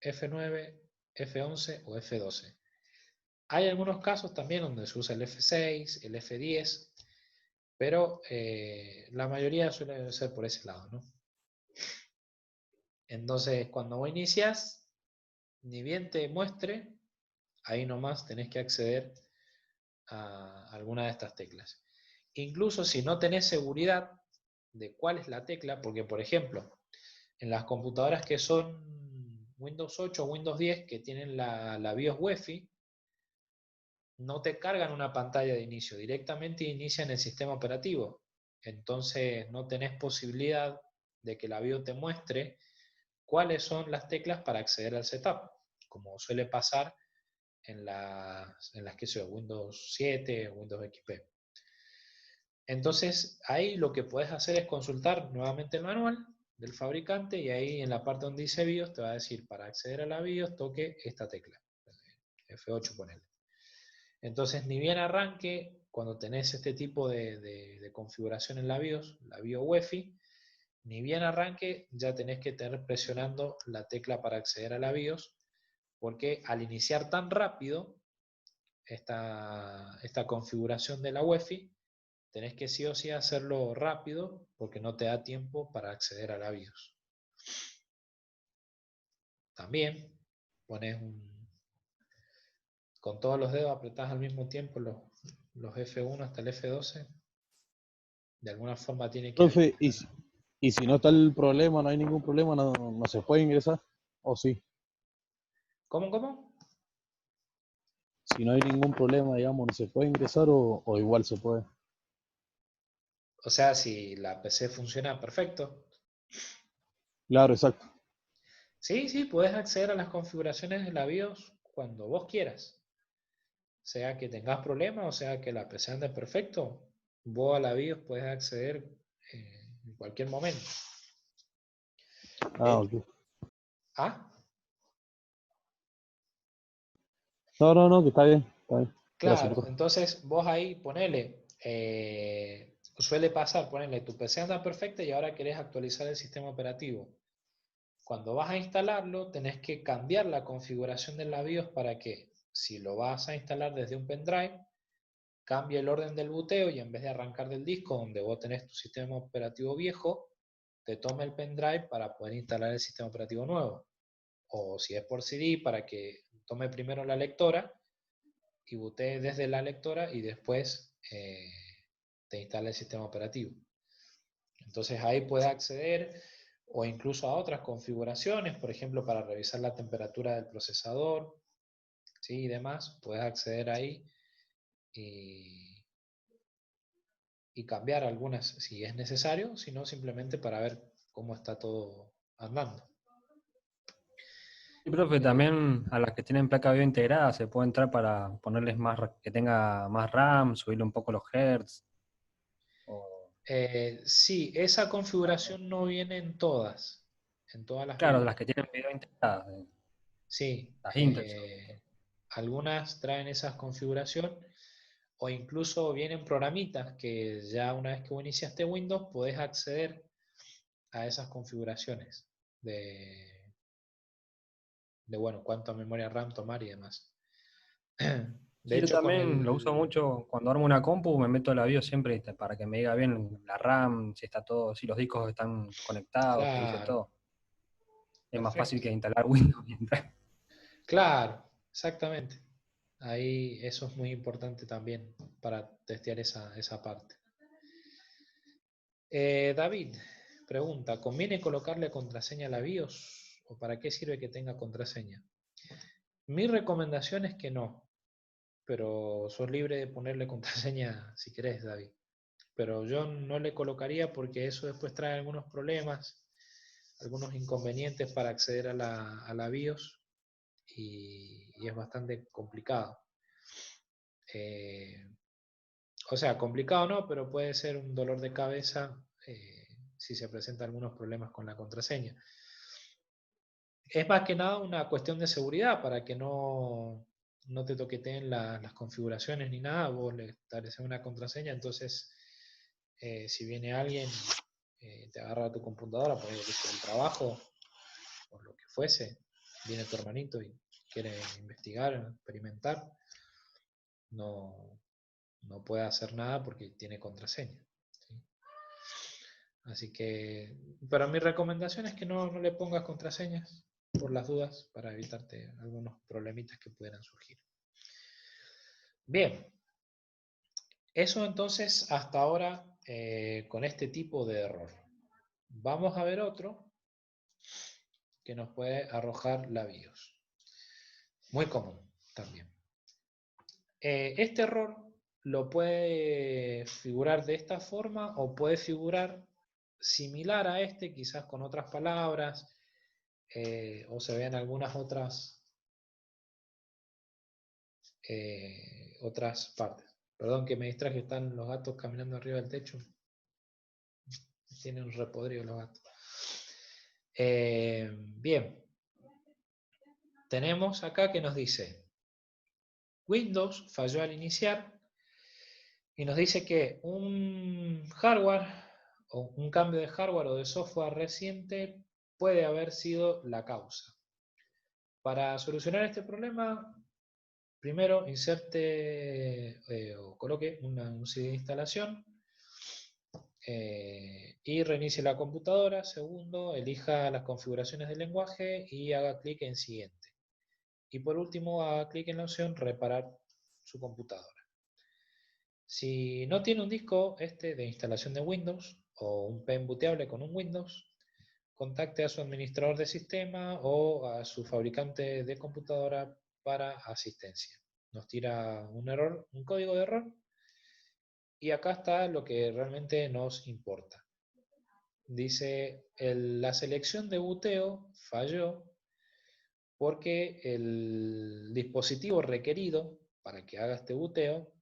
F9, F11 o F12. Hay algunos casos también donde se usa el F6, el F10, pero la mayoría suele ser por ese lado, ¿no? Entonces, cuando vos inicias, ni bien te muestre, ahí nomás tenés que acceder a alguna de estas teclas. Incluso si no tenés seguridad de cuál es la tecla, porque por ejemplo, en las computadoras que son Windows 8 o Windows 10 que tienen la BIOS UEFI, no te cargan una pantalla de inicio, directamente inician el sistema operativo. Entonces no tenés posibilidad de que la BIOS te muestre cuáles son las teclas para acceder al setup, como suele pasar en las que son Windows 7 o Windows XP. Entonces ahí lo que puedes hacer es consultar nuevamente el manual del fabricante y ahí en la parte donde dice BIOS te va a decir para acceder a la BIOS toque esta tecla, F8 ponele. Entonces ni bien arranque, cuando tenés este tipo de configuración en la BIOS UEFI, ni bien arranque ya tenés que tener presionando la tecla para acceder a la BIOS, porque al iniciar tan rápido esta configuración de la UEFI, tenés que sí o sí hacerlo rápido porque no te da tiempo para acceder a la BIOS. También pones con todos los dedos apretás al mismo tiempo los F1 hasta el F12. De alguna forma tiene que... Profe, y si no está el problema, no hay ningún problema, no se puede ingresar, ¿o sí? ¿Cómo? Si no hay ningún problema, digamos, no se puede ingresar o igual se puede. O sea, si la PC funciona perfecto. Claro, exacto. Sí, puedes acceder a las configuraciones de la BIOS cuando vos quieras. Sea que tengas problemas o sea que la PC ande perfecto, vos a la BIOS puedes acceder en cualquier momento. Ah, ok. ¿Ah? No, que está bien, está bien. Gracias, Claro, profe. entonces vos ahí ponele, suele pasar, ponele, tu PC anda perfecta y ahora querés actualizar el sistema operativo. Cuando vas a instalarlo, tenés que cambiar la configuración de la BIOS para que, si lo vas a instalar desde un pendrive, cambie el orden del boteo y en vez de arrancar del disco donde vos tenés tu sistema operativo viejo, te tome el pendrive para poder instalar el sistema operativo nuevo. O si es por CD, para que tome primero la lectora y bootee desde la lectora y después te instale el sistema operativo. Entonces ahí puedes acceder o incluso a otras configuraciones, por ejemplo, para revisar la temperatura del procesador, ¿sí? Y demás, puedes acceder ahí y cambiar algunas si es necesario, si no simplemente para ver cómo está todo andando. Y profe, también a las que tienen placa video integrada se puede entrar para ponerles más, que tenga más RAM, subirle un poco los hertz. O, Sí, esa configuración no viene en todas las claro, de BIOS. las que tienen video integrada, Sí, las Intel sobre todo. algunas traen esa configuración o incluso vienen programitas que ya una vez que vos iniciaste Windows podés acceder a esas configuraciones de bueno, cuánta memoria RAM tomar y demás. De Sí, yo hecho, con también lo uso el... mucho cuando armo una compu, me meto a la BIOS siempre para que me diga bien la RAM, si está todo, si los discos están conectados, te dice Claro, todo. Es más fácil perfecto. que instalar Windows y entrar. Claro, exactamente. Ahí eso es muy importante también para testear esa parte. David pregunta, ¿conviene colocarle contraseña a la BIOS o para qué sirve que tenga contraseña? Mi recomendación es que no, pero sos libre de ponerle contraseña si querés, David. Pero yo no le colocaría porque eso después trae algunos problemas, algunos inconvenientes para acceder a la BIOS y es bastante complicado. O sea, complicado no, pero puede ser un dolor de cabeza si se presentan algunos problemas con la contraseña. Es más que nada una cuestión de seguridad para que no te toqueteen las configuraciones ni nada, vos le estableces una contraseña, entonces si viene alguien, te agarra tu computadora por el trabajo por lo que fuese, viene tu hermanito y quiere investigar, experimentar, no puede hacer nada porque tiene contraseña. ¿Sí? Así que, pero mi recomendación es que no le pongas contraseñas por las dudas para evitarte algunos problemitas que pudieran surgir. Bien, eso entonces hasta ahora con este tipo de error. Vamos a ver otro que nos puede arrojar la BIOS. Muy común también. Este error lo puede figurar de esta forma o puede figurar similar a este, quizás con otras palabras, o se vean algunas otras partes. Perdón que me distraje, están los gatos caminando arriba del techo. Tienen un repodrido los gatos. Bien. Tenemos acá que nos dice Windows falló al iniciar y nos dice que un hardware o un cambio de hardware o de software reciente puede haber sido la causa. Para solucionar este problema, primero inserte o coloque un CD de instalación y reinicie la computadora. Segundo, elija las configuraciones del lenguaje y haga clic en siguiente. Y por último, haga clic en la opción reparar su computadora. Si no tiene un disco de instalación de Windows o un pen booteable con un Windows, contacte a su administrador de sistema o a su fabricante de computadora para asistencia. Nos tira un error, un código de error, y acá está lo que realmente nos importa. Dice, la selección de booteo falló porque el dispositivo requerido para que haga este booteo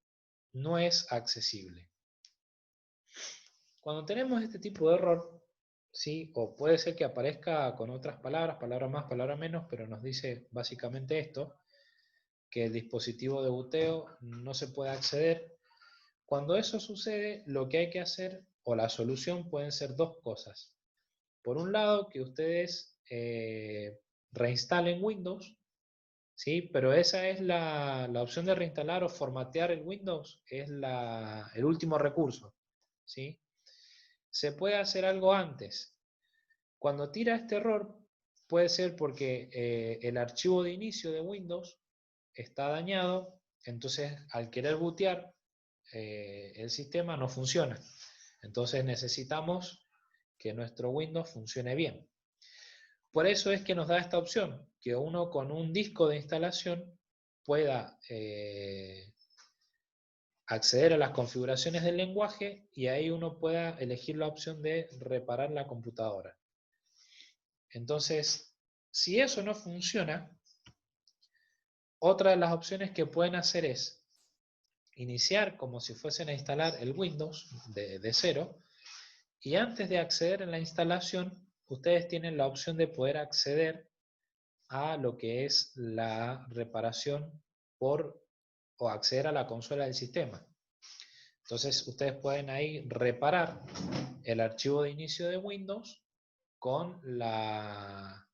no es accesible. Cuando tenemos este tipo de error, ¿sí? O puede ser que aparezca con otras palabras, palabra más, palabra menos, pero nos dice básicamente esto, que el dispositivo de booteo no se puede acceder. Cuando eso sucede, lo que hay que hacer, o la solución, pueden ser dos cosas. Por un lado, que ustedes reinstalen Windows, ¿sí? Pero esa es la opción de reinstalar o formatear el Windows, es el último recurso, ¿sí? Se puede hacer algo antes. Cuando tira este error, puede ser porque el archivo de inicio de Windows está dañado, entonces al querer bootear el sistema no funciona. Entonces necesitamos que nuestro Windows funcione bien. Por eso es que nos da esta opción, que uno con un disco de instalación pueda acceder a las configuraciones del lenguaje y ahí uno pueda elegir la opción de reparar la computadora. Entonces, si eso no funciona, otra de las opciones que pueden hacer es iniciar como si fuesen a instalar el Windows de cero, y antes de acceder a la instalación, ustedes tienen la opción de poder acceder a lo que es la reparación o acceder a la consola del sistema. Entonces ustedes pueden ahí reparar el archivo de inicio de Windows con la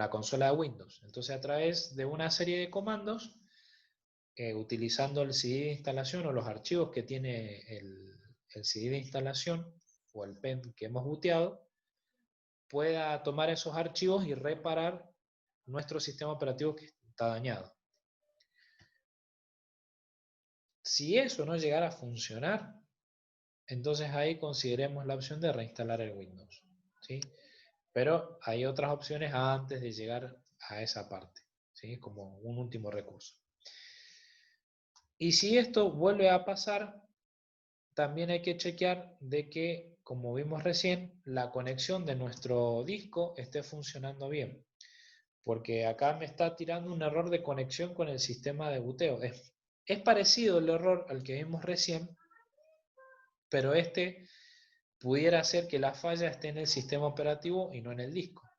consola de Windows. Entonces a través de una serie de comandos, utilizando el CD de instalación o los archivos que tiene el CD de instalación o el pen que hemos booteado, pueda tomar esos archivos y reparar nuestro sistema operativo que está dañado. Si eso no llegara a funcionar, entonces ahí consideremos la opción de reinstalar el Windows, ¿sí? Pero hay otras opciones antes de llegar a esa parte, ¿sí? Como un último recurso. Y si esto vuelve a pasar, también hay que chequear de que, como vimos recién, la conexión de nuestro disco esté funcionando bien. Porque acá me está tirando un error de conexión con el sistema de booteo. Es parecido el error al que vimos recién, pero este pudiera ser que la falla esté en el sistema operativo y no en el disco.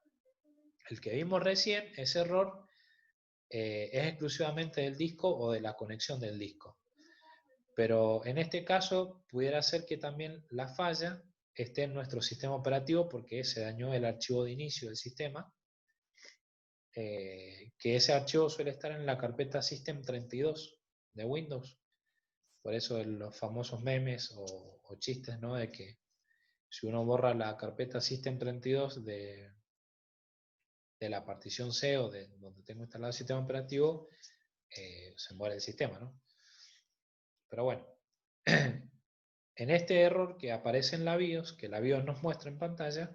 El que vimos recién, ese error es exclusivamente del disco o de la conexión del disco. Pero en este caso pudiera ser que también la falla esté en nuestro sistema operativo porque se dañó el archivo de inicio del sistema, que ese archivo suele estar en la carpeta System32 de Windows. Por eso los famosos memes o chistes, ¿no? De que si uno borra la carpeta System32 de la partición C o de donde tengo instalado el sistema operativo, se muere el sistema, ¿no? Pero bueno, en este error que aparece en la BIOS, que la BIOS nos muestra en pantalla,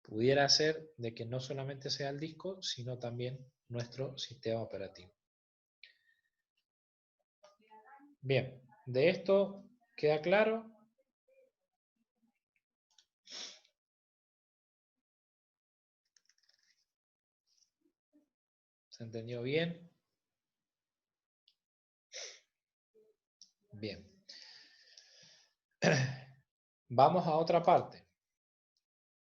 pudiera ser de que no solamente sea el disco, sino también nuestro sistema operativo. Bien, de esto queda claro. ¿Se entendió bien? Bien. Vamos a otra parte.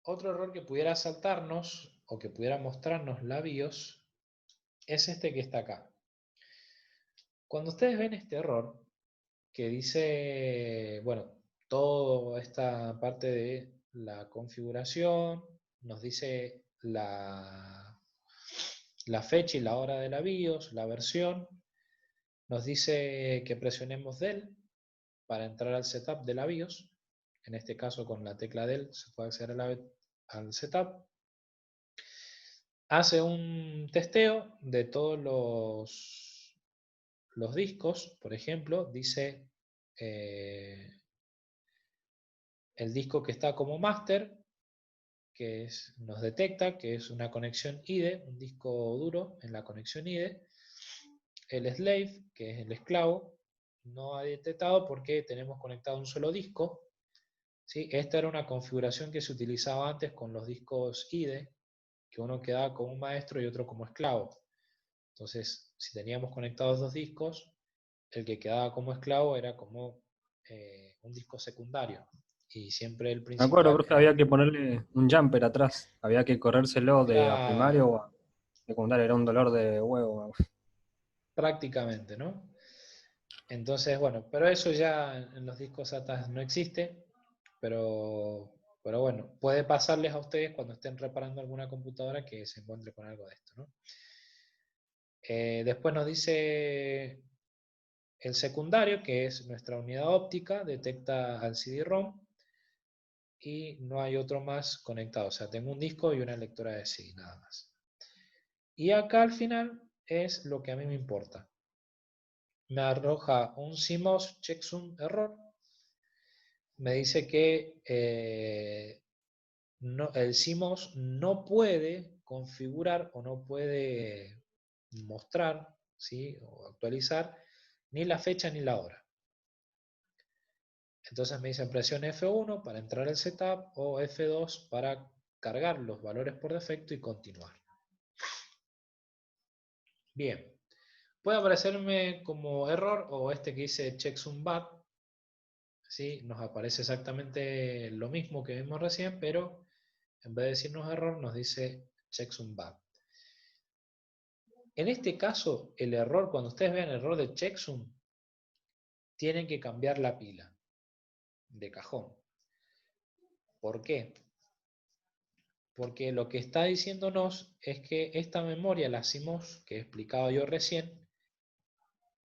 Otro error que pudiera saltarnos o que pudiera mostrarnos la BIOS es este que está acá. Cuando ustedes ven este error que dice, bueno, toda esta parte de la configuración, nos dice la fecha y la hora de la BIOS, la versión, nos dice que presionemos del para entrar al setup de la BIOS. En este caso con la tecla del se puede acceder al setup. Hace un testeo de todos los discos, por ejemplo, dice el disco que está como master, que nos detecta que es una conexión IDE, un disco duro en la conexión IDE. El slave, que es el esclavo, no ha detectado porque tenemos conectado un solo disco. ¿Sí? Esta era una configuración que se utilizaba antes con los discos IDE, que uno quedaba como un maestro y otro como esclavo. Entonces, si teníamos conectados dos discos, el que quedaba como esclavo era como un disco secundario. Y siempre el Me acuerdo, principal profe, era... había que ponerle un jumper atrás. Había que corrérselo de a primario o Claro, a secundario. Era un dolor de huevo. prácticamente, ¿no? Entonces, bueno, pero eso ya en los discos SATA no existe, pero bueno, puede pasarles a ustedes cuando estén reparando alguna computadora que se encuentre con algo de esto, ¿no? Después nos dice el secundario, que es nuestra unidad óptica, detecta al CD-ROM y no hay otro más conectado. O sea, tengo un disco y una lectora de CD, nada más. Y acá al final es lo que a mí me importa. Me arroja un CMOS checksum error. Me dice que el CMOS no puede configurar o no puede mostrar, ¿sí? O actualizar ni la fecha ni la hora. Entonces me dice presione F1 para entrar al setup o F2 para cargar los valores por defecto y continuar. Bien, puede aparecerme como error o este que dice checksum bad, ¿sí? Nos aparece exactamente lo mismo que vimos recién, pero en vez de decirnos error nos dice checksum bad. En este caso, el error, cuando ustedes vean el error de checksum, tienen que cambiar la pila de cajón. ¿Por qué? Porque lo que está diciéndonos es que esta memoria, la CMOS, que he explicado yo recién,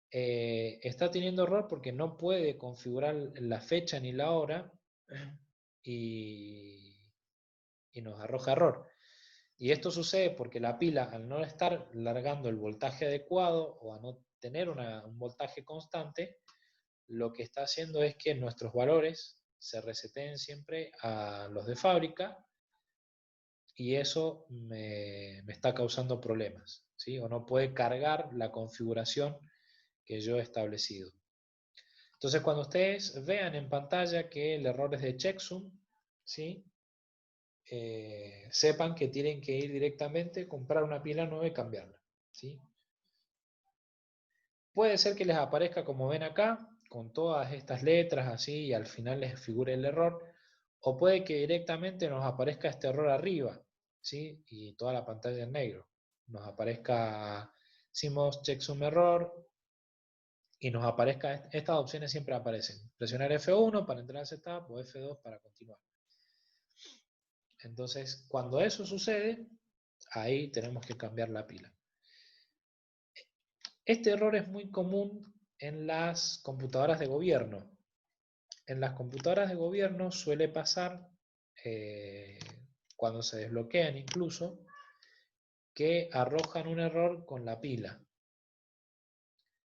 está teniendo error porque no puede configurar la fecha ni la hora y nos arroja error. Y esto sucede porque la pila, al no estar largando el voltaje adecuado o a no tener un voltaje constante, lo que está haciendo es que nuestros valores se reseteen siempre a los de fábrica y eso me está causando problemas, ¿sí? O no puede cargar la configuración que yo he establecido. Entonces, cuando ustedes vean en pantalla que el error es de checksum, ¿sí? Sepan que tienen que ir directamente, comprar una pila nueva y cambiarla, ¿sí? Puede ser que les aparezca como ven acá, con todas estas letras así y al final les figure el error, o puede que directamente nos aparezca este error arriba, ¿sí? Y toda la pantalla en negro. Nos aparezca CMOS checksum error y nos aparezca, estas opciones siempre aparecen. Presionar F1 para entrar al setup o F2 para continuar. Entonces, cuando eso sucede, ahí tenemos que cambiar la pila. Este error es muy común en las computadoras de gobierno. En las computadoras de gobierno suele pasar, cuando se desbloquean incluso, que arrojan un error con la pila.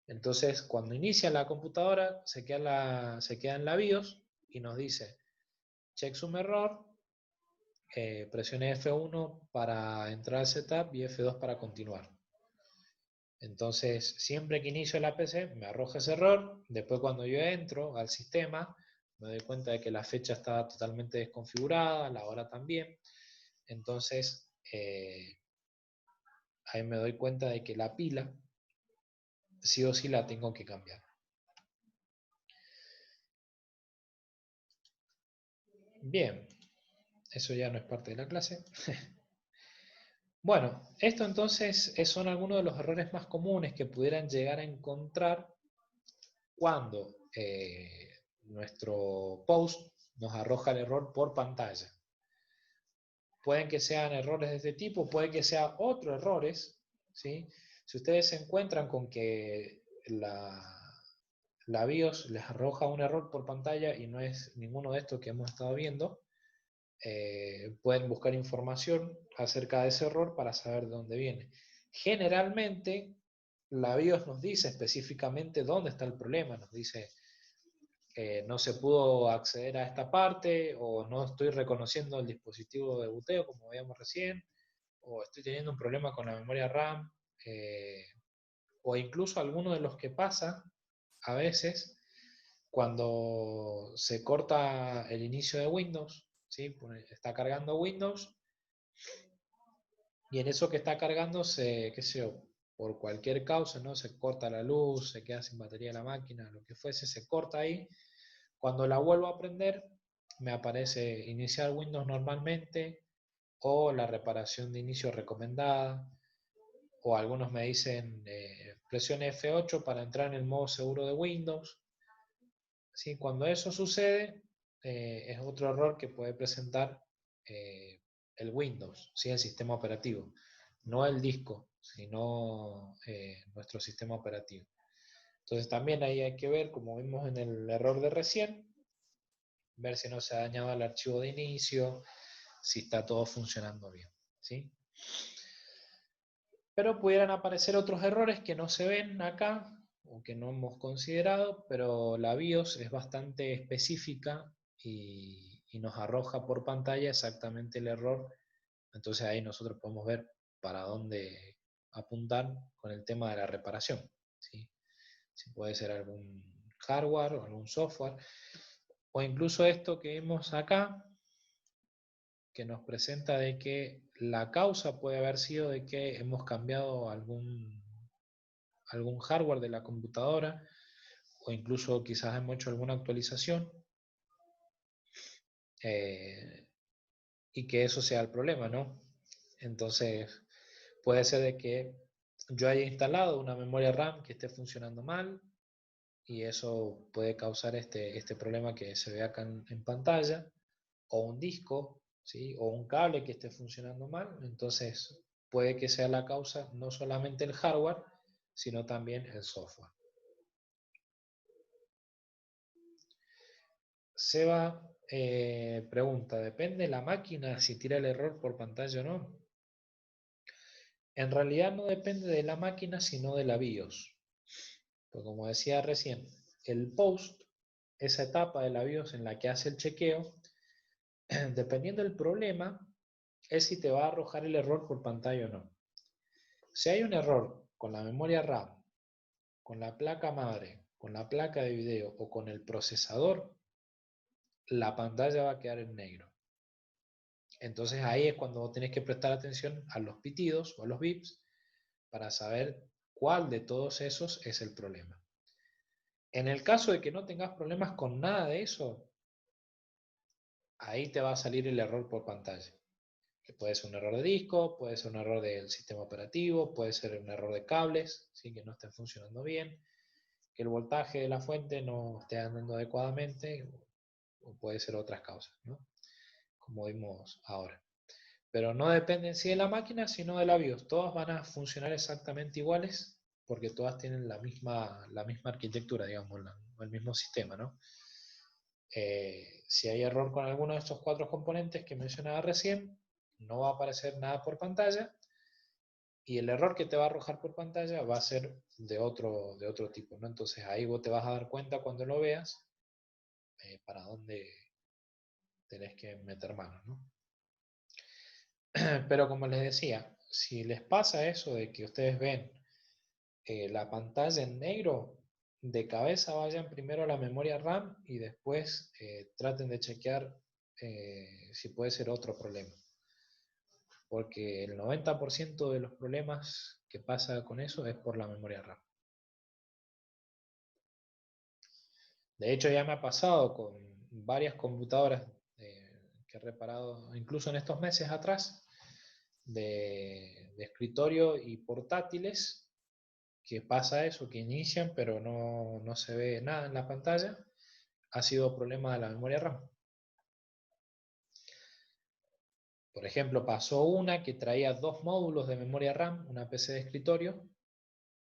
Entonces, cuando inicia la computadora, se queda en la BIOS y nos dice, checksum error, presione F1 para entrar al setup y F2 para continuar. Entonces, siempre que inicio la PC, me arroja ese error. Después, cuando yo entro al sistema, me doy cuenta de que la fecha está totalmente desconfigurada, la hora también. Entonces, ahí me doy cuenta de que la pila, sí o sí la tengo que cambiar. Bien, eso ya no es parte de la clase. Bueno, esto entonces son algunos de los errores más comunes que pudieran llegar a encontrar cuando nuestro post nos arroja el error por pantalla. Pueden que sean errores de este tipo, puede que sean otros errores, ¿sí? Si ustedes se encuentran con que la BIOS les arroja un error por pantalla y no es ninguno de estos que hemos estado viendo, pueden buscar información acerca de ese error para saber de dónde viene. Generalmente, la BIOS nos dice específicamente dónde está el problema, nos dice no se pudo acceder a esta parte, o no estoy reconociendo el dispositivo de boteo como veíamos recién, o estoy teniendo un problema con la memoria RAM, o incluso alguno de los que pasa a veces cuando se corta el inicio de Windows, ¿sí? Está cargando Windows y en eso que está cargando qué sé yo, por cualquier causa, ¿no? Se corta la luz, se queda sin batería la máquina, lo que fuese, se corta ahí. Cuando la vuelvo a prender, me aparece iniciar Windows normalmente o la reparación de inicio recomendada, o algunos me dicen presione F8 para entrar en el modo seguro de Windows. ¿Sí? Cuando eso sucede, es otro error que puede presentar el Windows, ¿sí? El sistema operativo, no el disco, sino nuestro sistema operativo. Entonces también ahí hay que ver, como vimos en el error de recién, ver si no se ha dañado el archivo de inicio, si está todo funcionando bien, ¿sí? Pero pudieran aparecer otros errores que no se ven acá, o que no hemos considerado, pero la BIOS es bastante específica y nos arroja por pantalla exactamente el error. Entonces ahí nosotros podemos ver para dónde apuntar con el tema de la reparación, ¿sí? Si puede ser algún hardware o algún software, o incluso esto que vemos acá, que nos presenta de que la causa puede haber sido de que hemos cambiado algún hardware de la computadora, o incluso quizás hemos hecho alguna actualización, y que eso sea el problema, ¿no? Entonces puede ser de que yo haya instalado una memoria RAM que esté funcionando mal, y eso puede causar este problema que se ve acá en pantalla, o un disco, ¿sí? O un cable que esté funcionando mal. Entonces puede que sea la causa no solamente el hardware, sino también el software. Seba pregunta, ¿depende de la máquina si tira el error por pantalla o no? En realidad no depende de la máquina, sino de la BIOS. Pues como decía recién, el post, esa etapa de la BIOS en la que hace el chequeo, dependiendo del problema, es si te va a arrojar el error por pantalla o no. Si hay un error con la memoria RAM, con la placa madre, con la placa de video o con el procesador, la pantalla va a quedar en negro. Entonces ahí es cuando tienes que prestar atención a los pitidos o a los bips para saber cuál de todos esos es el problema. En el caso de que no tengas problemas con nada de eso, ahí te va a salir el error por pantalla. Que puede ser un error de disco, puede ser un error del sistema operativo, puede ser un error de cables, ¿sí? Que no estén funcionando bien, que el voltaje de la fuente no esté andando adecuadamente, o puede ser otras causas, ¿no? Como vimos ahora. Pero no depende en sí de la máquina, sino de la BIOS. Todas van a funcionar exactamente iguales porque todas tienen la misma arquitectura, digamos, el mismo sistema, ¿no? Si hay error con alguno de estos 4 componentes que mencionaba recién, no va a aparecer nada por pantalla, y el error que te va a arrojar por pantalla va a ser de otro tipo, ¿no? Entonces ahí vos te vas a dar cuenta cuando lo veas para dónde tenés que meter mano, ¿no? Pero como les decía, si les pasa eso de que ustedes ven la pantalla en negro, de cabeza vayan primero a la memoria RAM y después traten de chequear si puede ser otro problema. Porque el 90% de los problemas que pasa con eso es por la memoria RAM. De hecho, ya me ha pasado con varias computadoras que he reparado, incluso en estos meses atrás, de escritorio y portátiles, que pasa eso, que inician pero no se ve nada en la pantalla. Ha sido problema de la memoria RAM. Por ejemplo, pasó una que traía 2 módulos de memoria RAM, una PC de escritorio,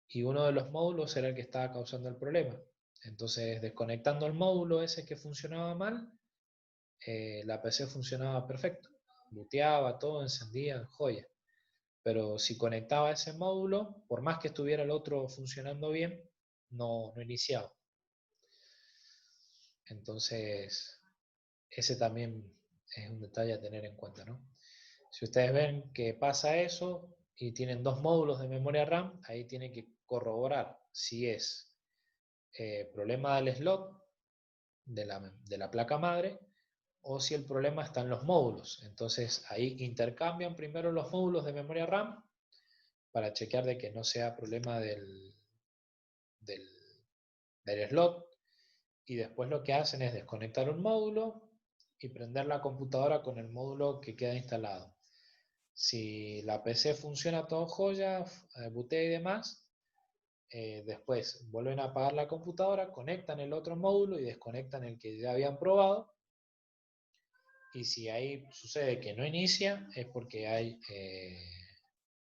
y uno de los módulos era el que estaba causando el problema. Entonces, desconectando el módulo ese que funcionaba mal, la PC funcionaba perfecto. Booteaba, todo, encendía, joya. Pero si conectaba ese módulo, por más que estuviera el otro funcionando bien, no iniciaba. Entonces, ese también es un detalle a tener en cuenta, ¿no? Si ustedes ven que pasa eso y tienen 2 módulos de memoria RAM, ahí tienen que corroborar si es problema del slot de la placa madre o si el problema está en los módulos. Entonces ahí intercambian primero los módulos de memoria RAM para chequear de que no sea problema del slot, y después lo que hacen es desconectar un módulo y prender la computadora con el módulo que queda instalado. Si la PC funciona todo joya, bootea y demás, después vuelven a apagar la computadora, conectan el otro módulo y desconectan el que ya habían probado. Y si ahí sucede que no inicia, es porque hay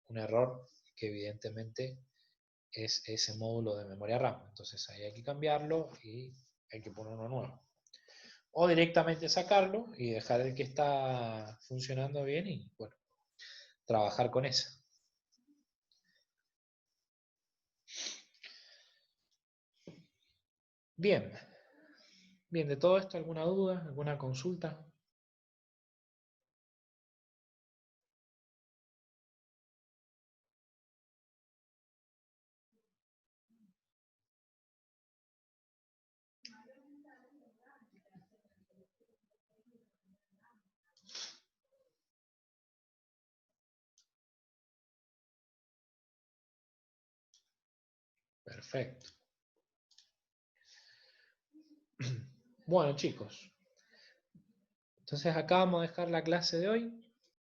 un error que evidentemente es ese módulo de memoria RAM. Entonces ahí hay que cambiarlo y hay que poner uno nuevo. O directamente sacarlo y dejar el que está funcionando bien y, bueno, trabajar con esa. Bien. Bien, de todo esto, ¿alguna duda? ¿Alguna consulta? Perfecto. Bueno, chicos. Entonces acá vamos a dejar la clase de hoy.